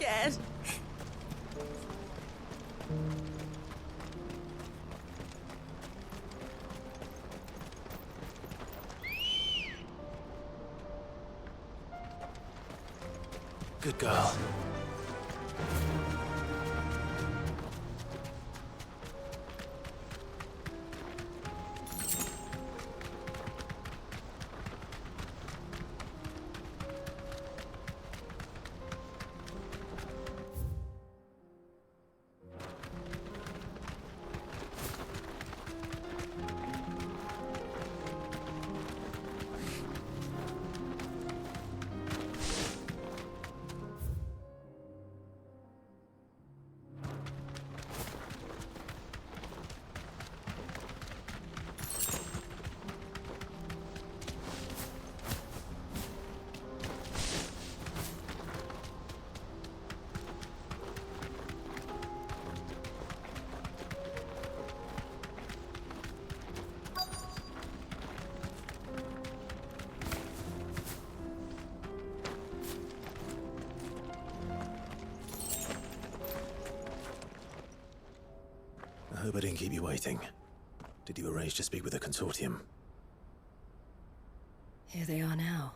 scared. Good girl. I hope I didn't keep you waiting. Did you arrange to speak with the consortium? Here they are now.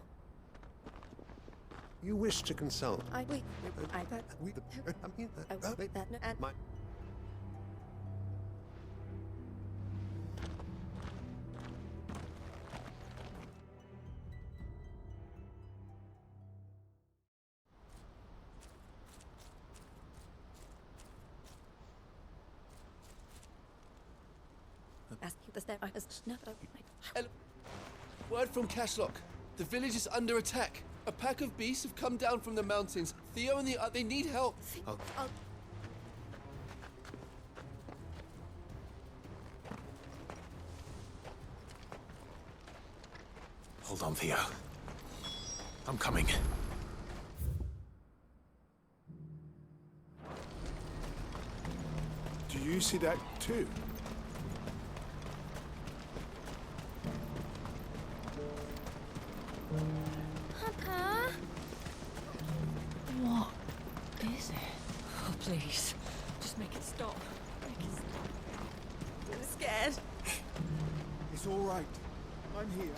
You wish to consult? My... Word from Cashlock. The village is under attack. A pack of beasts have come down from the mountains. Theo and they need help. Hold on, Theo. I'm coming. Do you see that too? Papa? What is it? Oh, please. Just make it stop. Make it stop. I'm scared. It's all right. I'm here.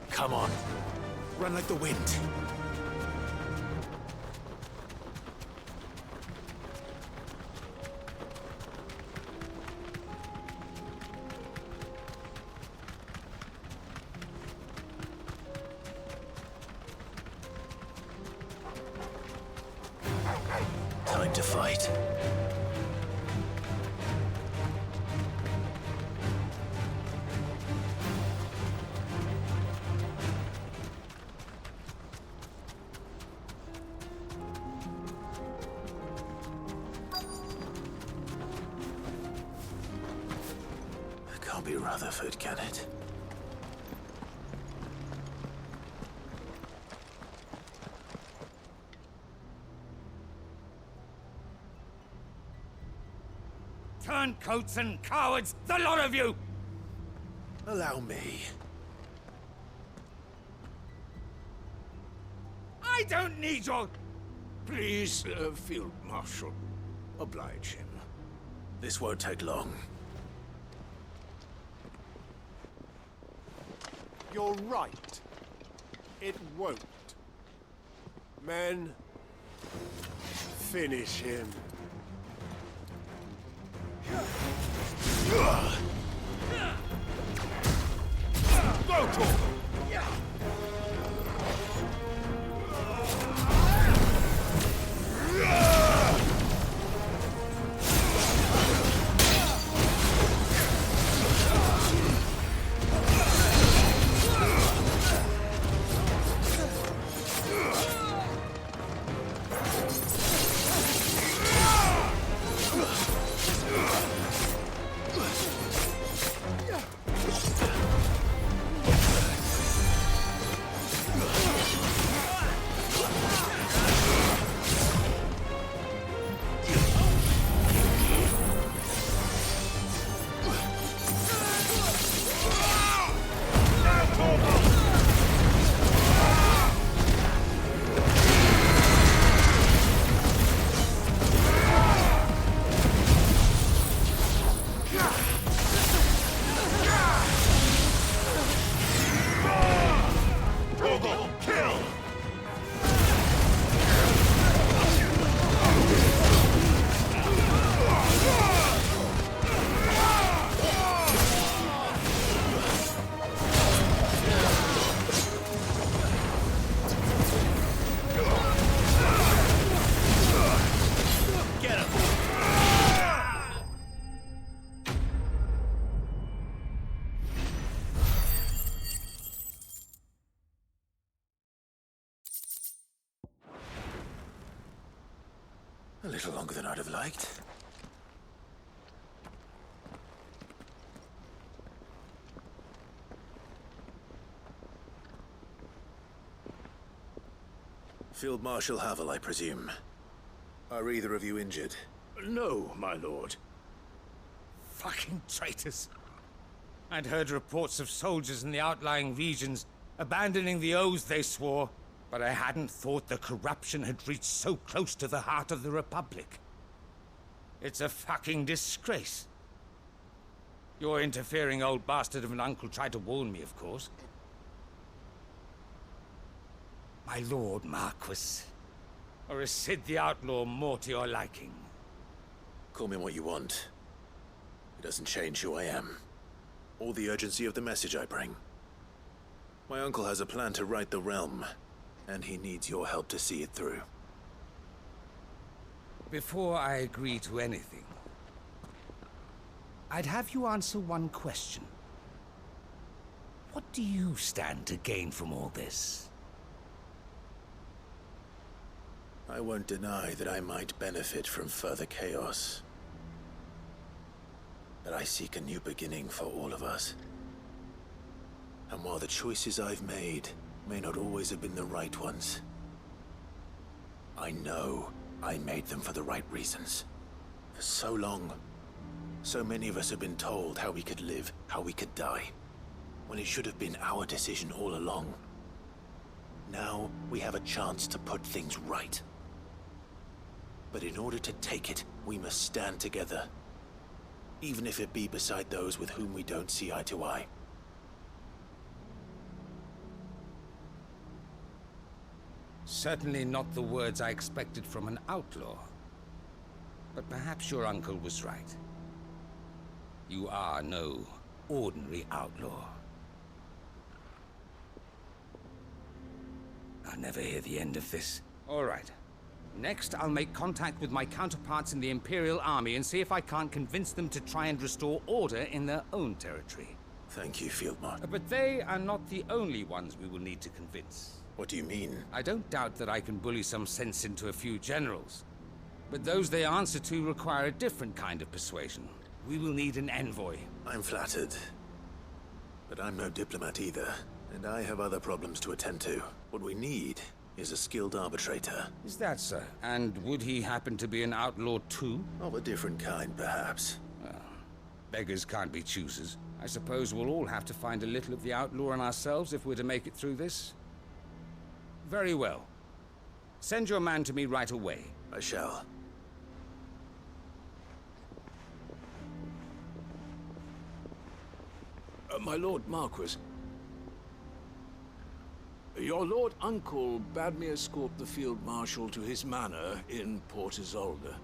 Come on. Run like the wind. Time to fight. Can't be Rutherford, can it? Turncoats and cowards, the lot of you! Allow me. I don't need your... Please, Field Marshal, oblige him. This won't take long. You're right. It won't. Men, finish him. Go, Torgal! little longer than I'd have liked. Field Marshal Havel, I presume. Are either of you injured? No, my lord. Fucking traitors. I'd heard reports of soldiers in the outlying regions abandoning the oaths they swore, but I hadn't thought the corruption had reached so close to the heart of the Republic. It's a fucking disgrace. Your interfering old bastard of an uncle tried to warn me, of course. My lord Marquis. Or is Sid the Outlaw more to your liking? Call me what you want. It doesn't change who I am, or the urgency of the message I bring. My uncle has a plan to right the realm, and he needs your help to see it through. Before I agree to anything, I'd have you answer one question. What do you stand to gain from all this? I won't deny that I might benefit from further chaos. But I seek a new beginning for all of us. And while the choices I've made may not always have been the right ones, I know I made them for the right reasons. For so long, so many of us have been told how we could live, how we could die, when it should have been our decision all along. Now we have a chance to put things right. But in order to take it, we must stand together. Even if it be beside those with whom we don't see eye to eye. Certainly not the words I expected from an outlaw. But perhaps your uncle was right. You are no ordinary outlaw. I'll never hear the end of this. All right. Next, I'll make contact with my counterparts in the Imperial Army and see if I can't convince them to try and restore order in their own territory. Thank you, Field Marshal. But they are not the only ones we will need to convince. What do you mean? I don't doubt that I can bully some sense into a few generals. But those they answer to require a different kind of persuasion. We will need an envoy. I'm flattered. But I'm no diplomat either, and I have other problems to attend to. What we need is a skilled arbitrator. Is that so? And would he happen to be an outlaw too? Of a different kind, perhaps. Well, beggars can't be choosers. I suppose we'll all have to find a little of the outlaw in ourselves if we're to make it through this. Very well. Send your man to me right away. I shall. My lord Marquis. Your lord uncle bade me escort the field marshal to his manor in Port Isolde.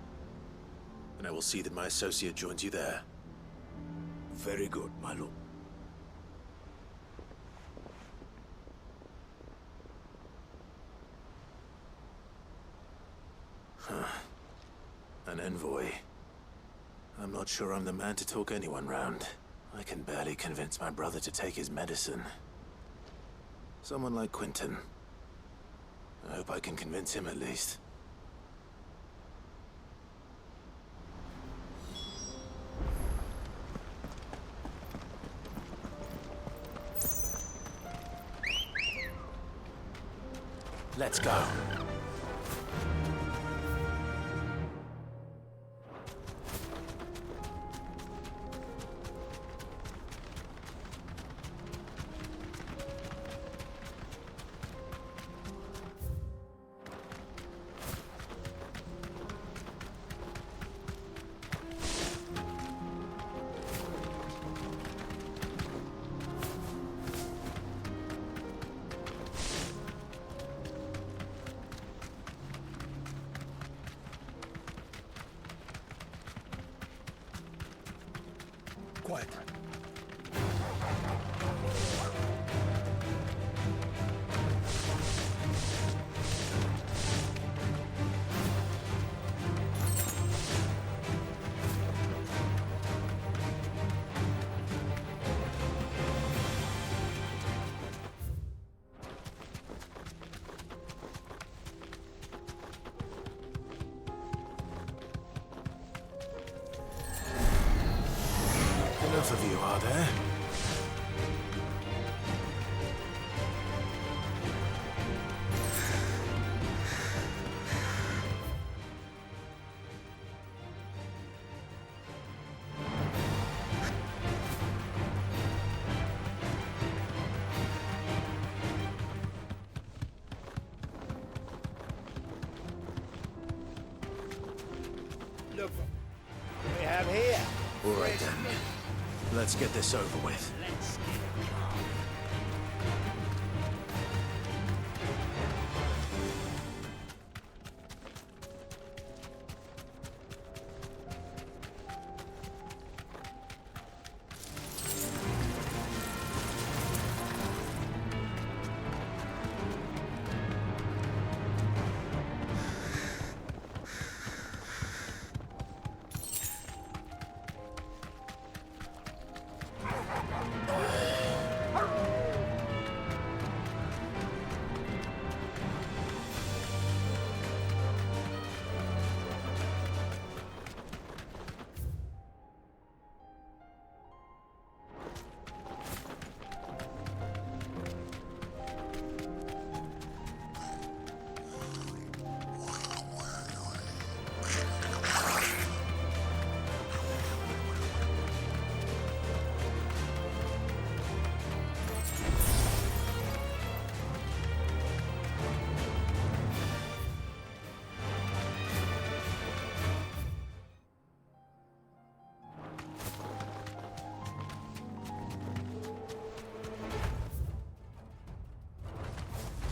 And I will see that my associate joins you there. Very good, my lord. An envoy. I'm not sure I'm the man to talk anyone round. I can barely convince my brother to take his medicine. Someone like Quentin. I hope I can convince him at least. Let's go. Quiet. Both of you are there? Look what we have here. All right then. Let's get this over with. Let's get it on.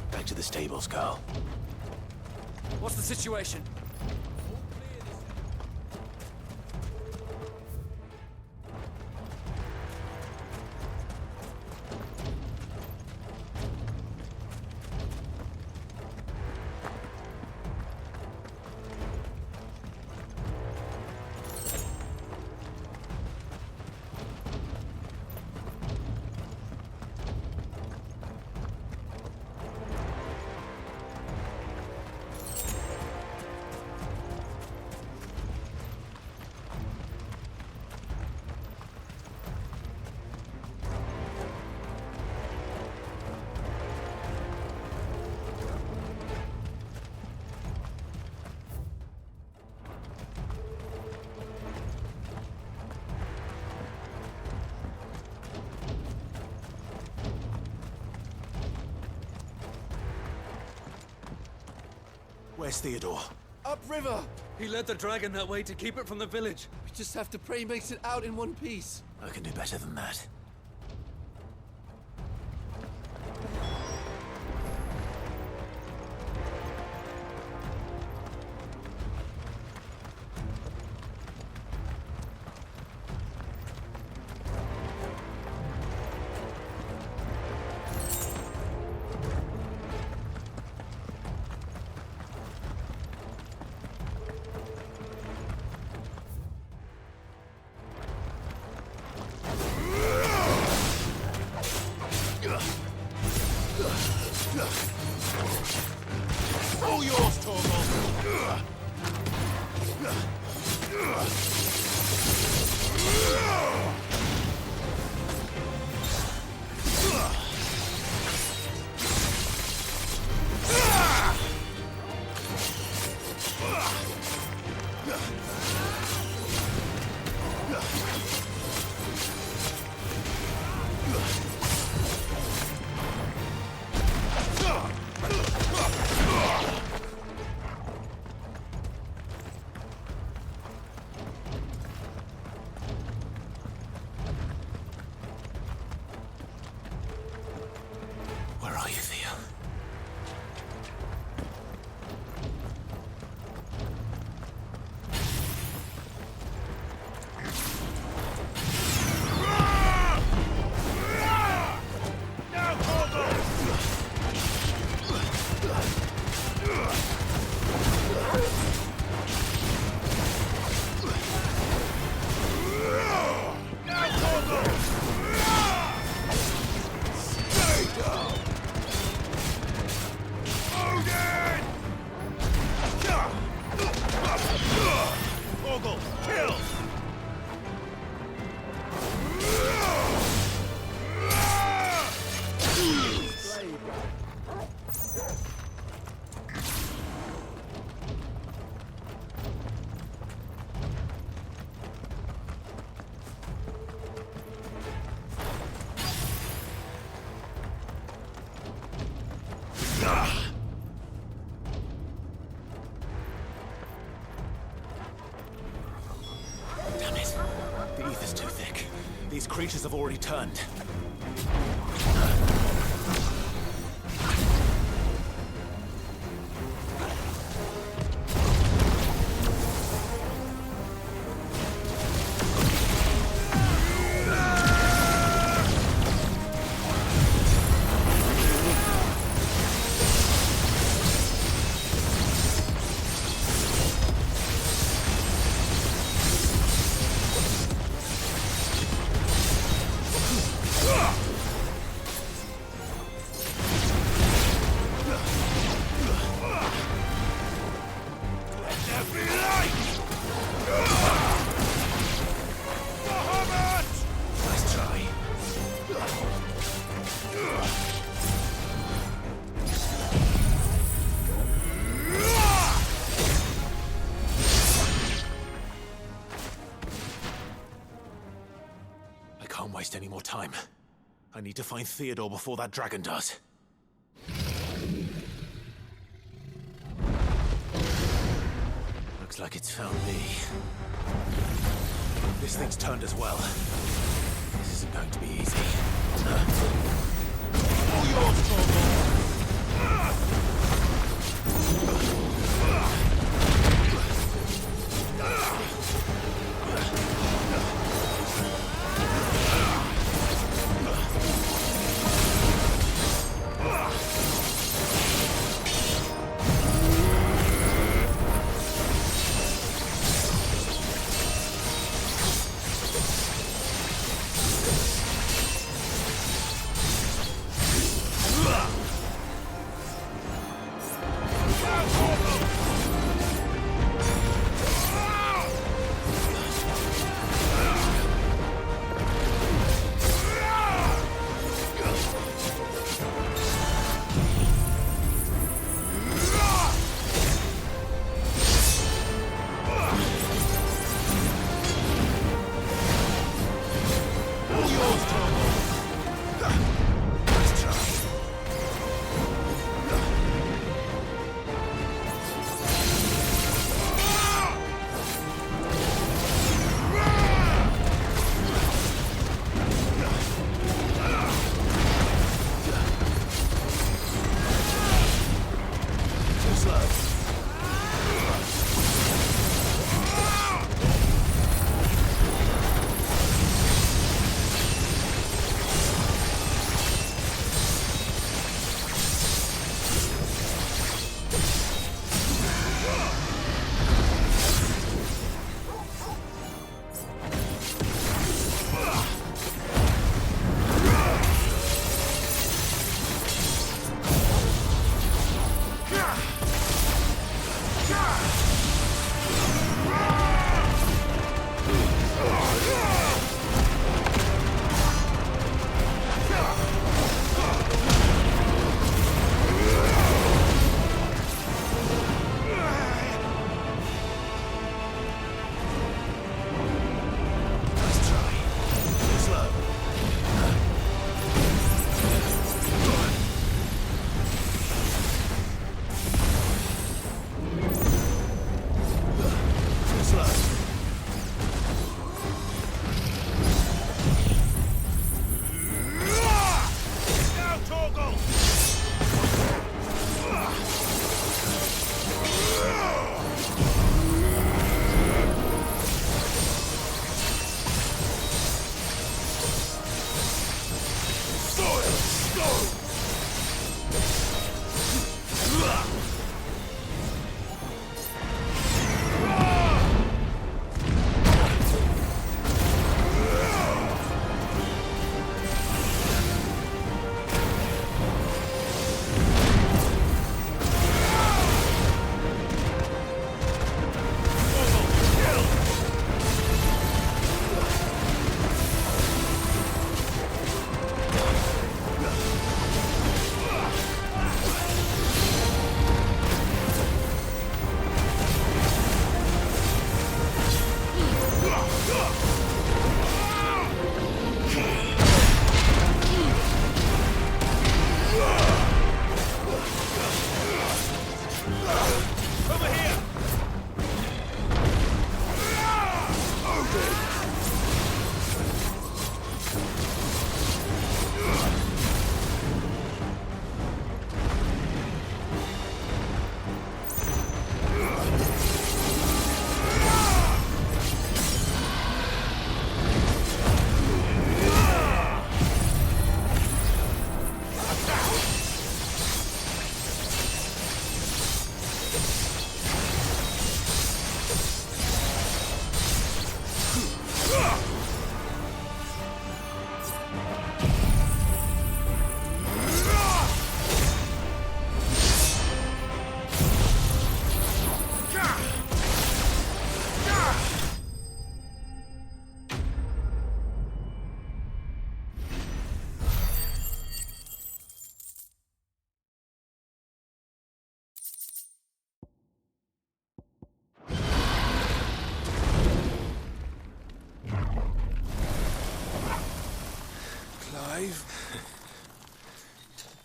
Back to the stables, Carl. What's the situation? Where's Theodore? Upriver! He led the dragon that way to keep it from the village. We just have to pray he makes it out in one piece. I can do better than that. All yours, Torvald. These creatures have already turned. Nice try. I can't waste any more time. I need to find Theodore before that dragon does. Looks like it's found me. This thing's turned as well. This isn't going to be easy. All yours, Torvald!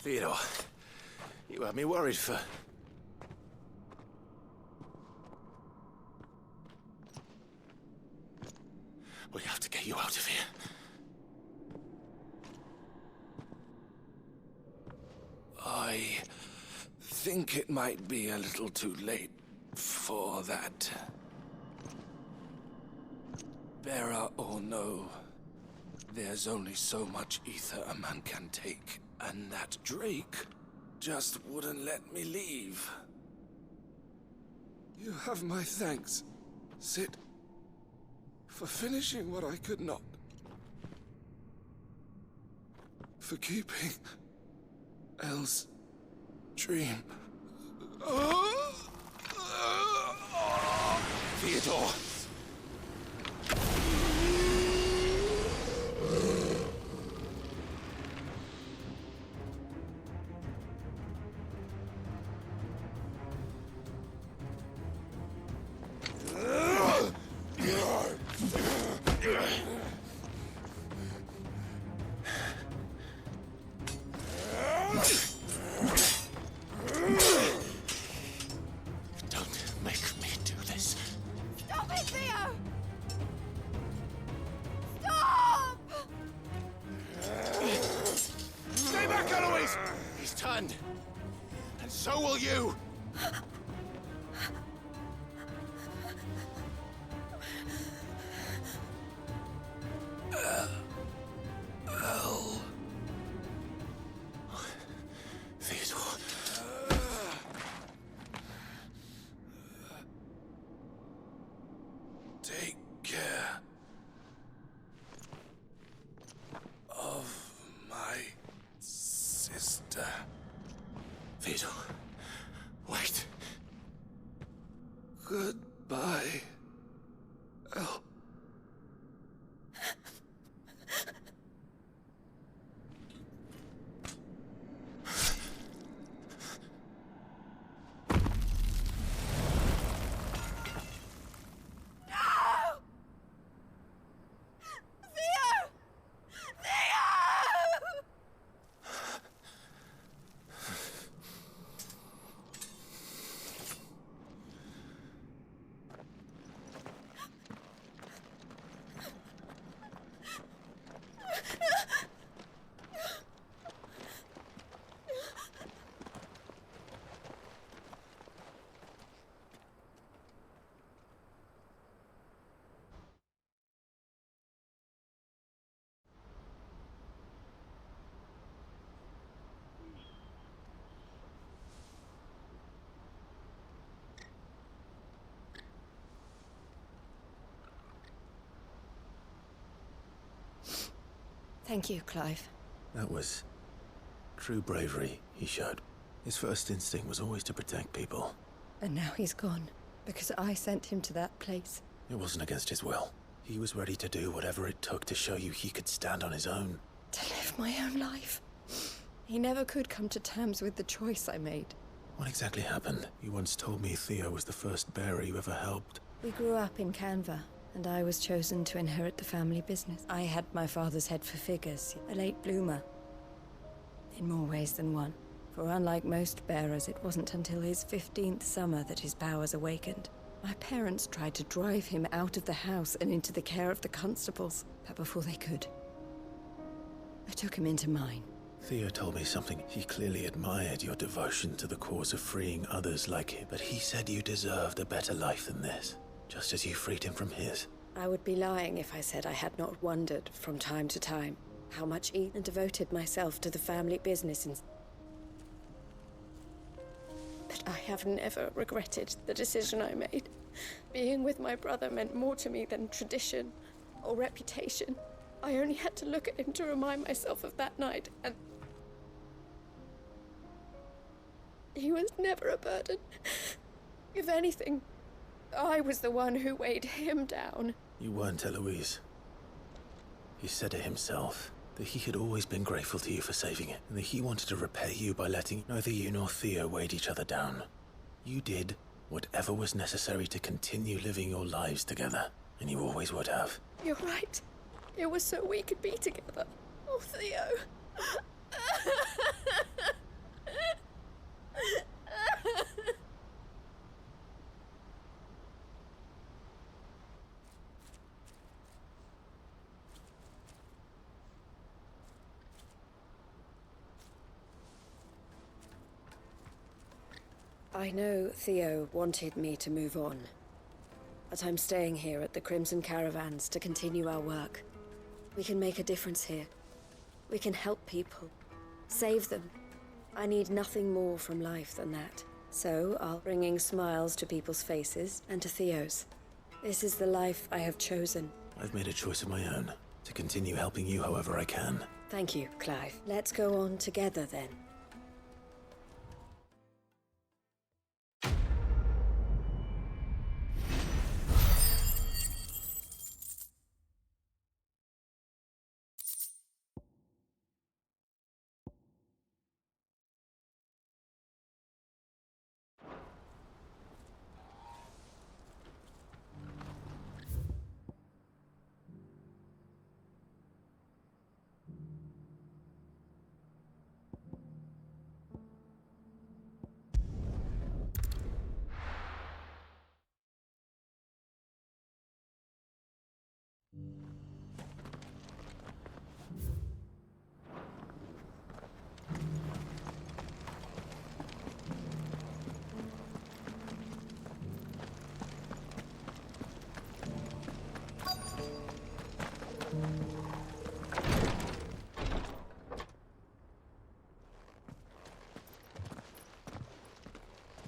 Theodore, you had me worried for... We have to get you out of here. I think it might be a little too late for that. Bearer or no, there's only so much ether a man can take, and that Drake just wouldn't let me leave. You have my thanks, Sid, for finishing what I could not. For keeping Elle's dream. Theodore! Don't make me do this. Stop it, Theo! Stop! Stay back, Eloise! He's turned. And so will you! Theodore. Take care of my sister. Theodore. Wait. Goodbye, Elle. Theo! Theo! Thank you, Clive. That was true bravery he showed. His first instinct was always to protect people. And now he's gone, because I sent him to that place. It wasn't against his will. He was ready to do whatever it took to show you he could stand on his own. To live my own life. He never could come to terms with the choice I made. What exactly happened? You once told me Theo was the first bearer you ever helped. We grew up in Canva, and I was chosen to inherit the family business. I had my father's head for figures, a late bloomer. In more ways than one. For unlike most bearers, it wasn't until his 15th summer that his powers awakened. My parents tried to drive him out of the house and into the care of the constables, but before they could, I took him into mine. Theo told me something. He clearly admired your devotion to the cause of freeing others like him, but he said you deserved a better life than this, just as you freed him from his. I would be lying if I said I had not wondered from time to time how much Ethan devoted myself to the family business and... But I have never regretted the decision I made. Being with my brother meant more to me than tradition or reputation. I only had to look at him to remind myself of that night, and... he was never a burden. If anything, I was the one who weighed him down. You weren't, Eloise. He said it himself, that he had always been grateful to you for saving it, and that he wanted to repay you by letting neither you nor Theo weighed each other down. You did whatever was necessary to continue living your lives together, and you always would have. You're right. It was so we could be together. Oh, Theo. I know Theo wanted me to move on, but I'm staying here at the Crimson Caravans to continue our work. We can make a difference here. We can help people, save them. I need nothing more from life than that. So I'll bringing smiles to people's faces and to Theo's. This is the life I have chosen. I've made a choice of my own, to continue helping you however I can. Thank you, Clive. Let's go on together then.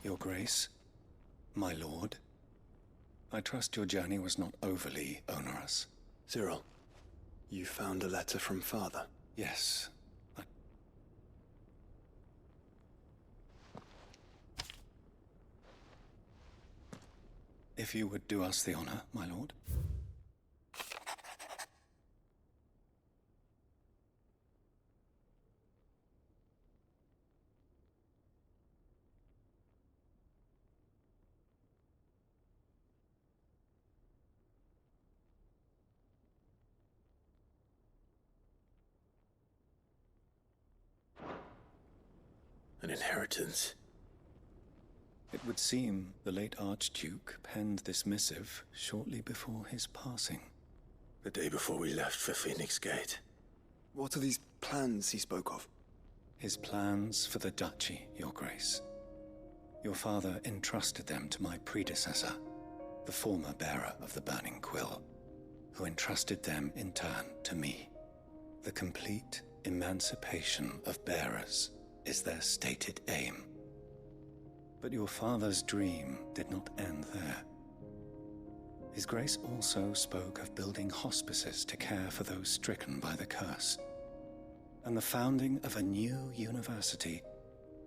Your Grace, my lord, I trust your journey was not overly onerous. Cyril, you found a letter from Father? Yes. If you would do us the honor, my lord. An inheritance. It would seem the late Archduke penned this missive shortly before his passing. The day before we left for Phoenix Gate. What are these plans he spoke of? His plans for the duchy, Your Grace. Your father entrusted them to my predecessor, the former bearer of the Burning Quill, who entrusted them in turn to me. The complete emancipation of bearers is their stated aim. But your father's dream did not end there. His Grace also spoke of building hospices to care for those stricken by the curse, and the founding of a new university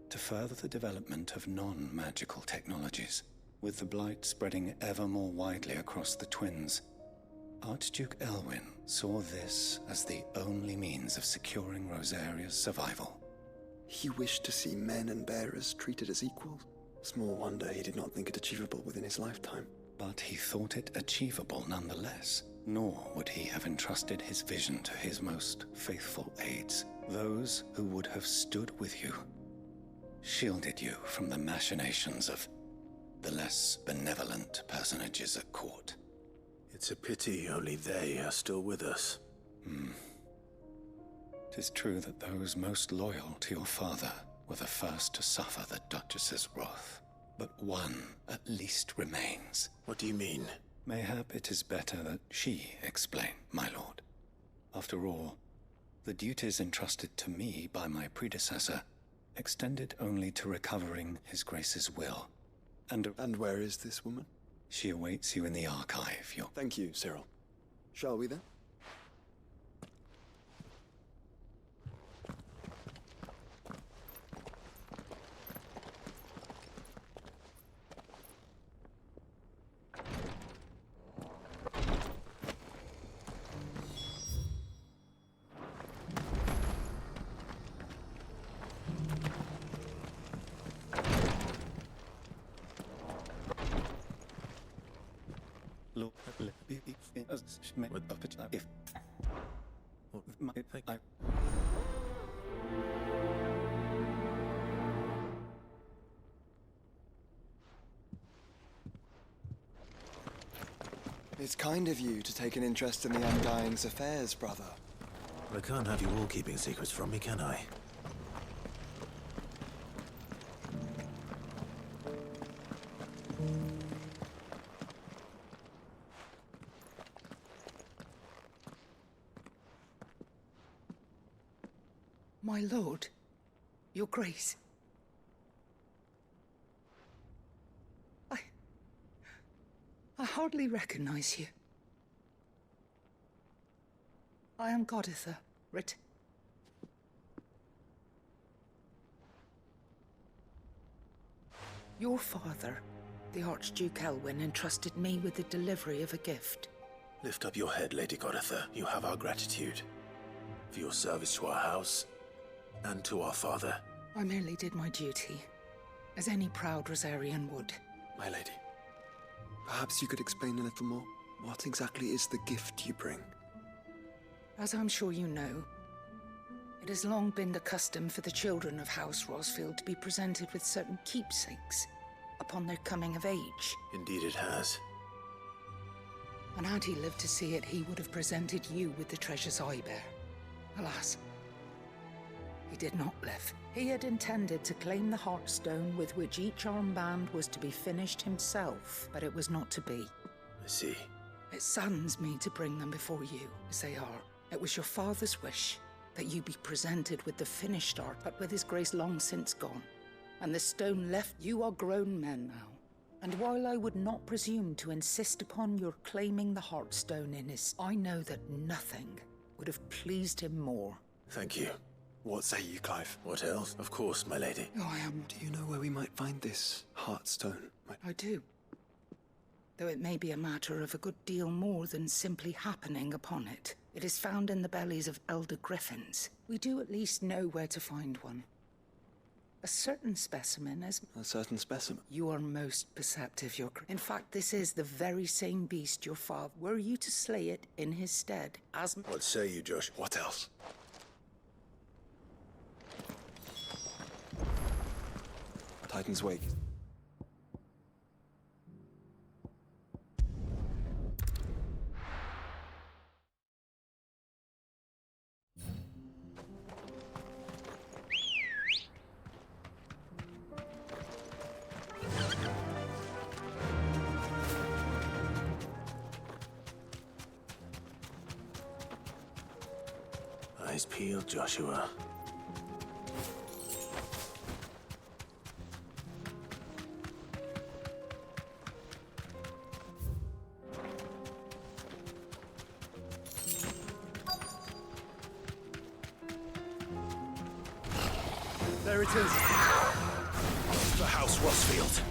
to further the development of non-magical technologies. With the blight spreading ever more widely across the twins, Archduke Elwyn saw this as the only means of securing Rosaria's survival. He wished to see men and bearers treated as equals. Small wonder he did not think it achievable within his lifetime. But he thought it achievable nonetheless, nor would he have entrusted his vision to his most faithful aides, those who would have stood with you, shielded you from the machinations of the less benevolent personages at court. It's a pity only they are still with us. It is true that those most loyal to your father were the first to suffer the Duchess's wrath. But one at least remains. What do you mean? Mayhap it is better that she explain, my lord. After all, the duties entrusted to me by my predecessor extended only to recovering His Grace's will. And where is this woman? She awaits you in the archive, your... Thank you, Cyril. Shall we then? If It's kind of you to take an interest in the Undying's affairs, brother. I can't have you all keeping secrets from me, can I? My lord, your grace. I hardly recognize you. I am Goditha, Your father, the Archduke Elwyn, entrusted me with the delivery of a gift. Lift up your head, Lady Goditha. You have our gratitude for your service to our house and to our father. I merely did my duty, as any proud Rosarian would. My lady, perhaps you could explain a little more? What exactly is the gift you bring? As I'm sure you know, it has long been the custom for the children of House Rosfield to be presented with certain keepsakes upon their coming of age. Indeed it has. And had he lived to see it, he would have presented you with the treasures I bear. Alas, he did not live. He had intended to claim the Heartstone with which each armband was to be finished himself, but it was not to be. I see. It saddens me to bring them before you, as they are. It was your father's wish that you be presented with the finished art, but with his grace long since gone, and the stone left. You are grown men now, and while I would not presume to insist upon your claiming the Heartstone in his, I know that nothing would have pleased him more. Thank you. What say you, Clive? What else? Of course, my lady. Oh, I am. Do you know where we might find this Heartstone? I do. Though it may be a matter of a good deal more than simply happening upon it. It is found in the bellies of elder griffins. We do at least know where to find one. A certain specimen as... A certain specimen? You are most perceptive, your... In fact, this is the very same beast your father... Were you to slay it in his stead, as... What say you, Josh? What else? Titan's Wake. Eyes peeled, Joshua. There it is. The House Rosfield.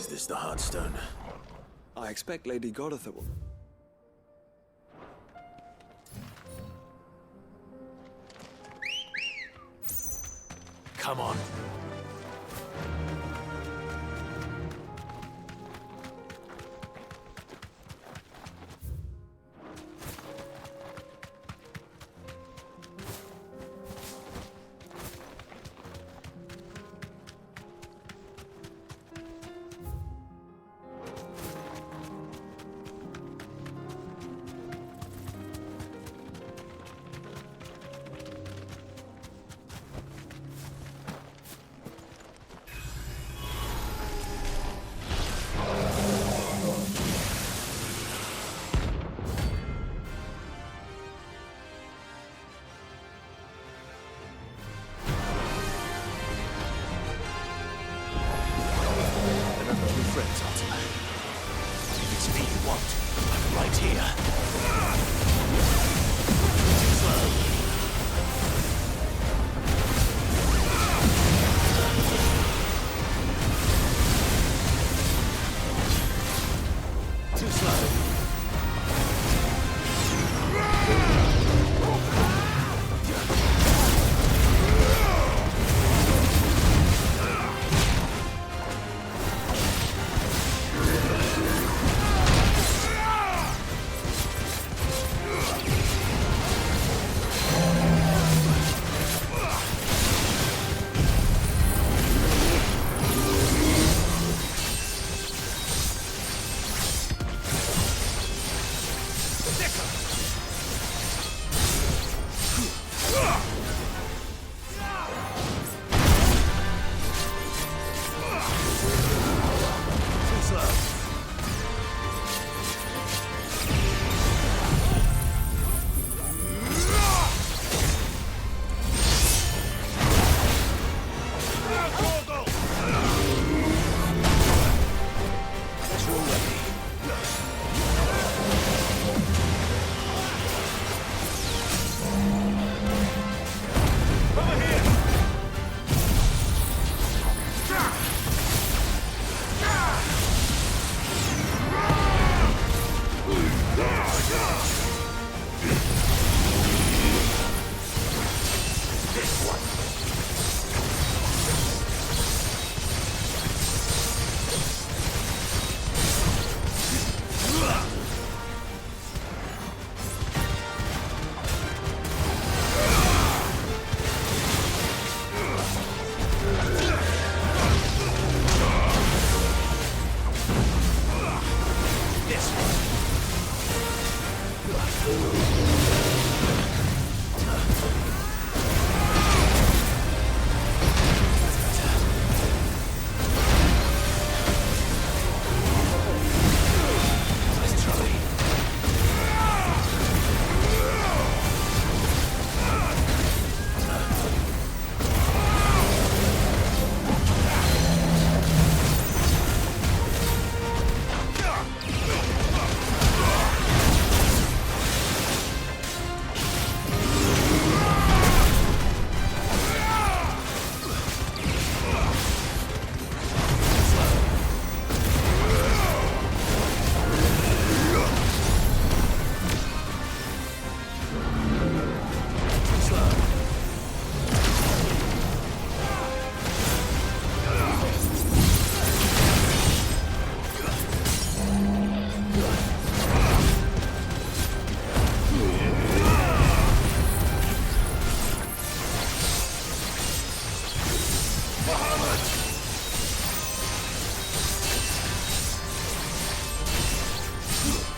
Is this the Heartstone? I expect Lady Godotha will... Come on. Ugh!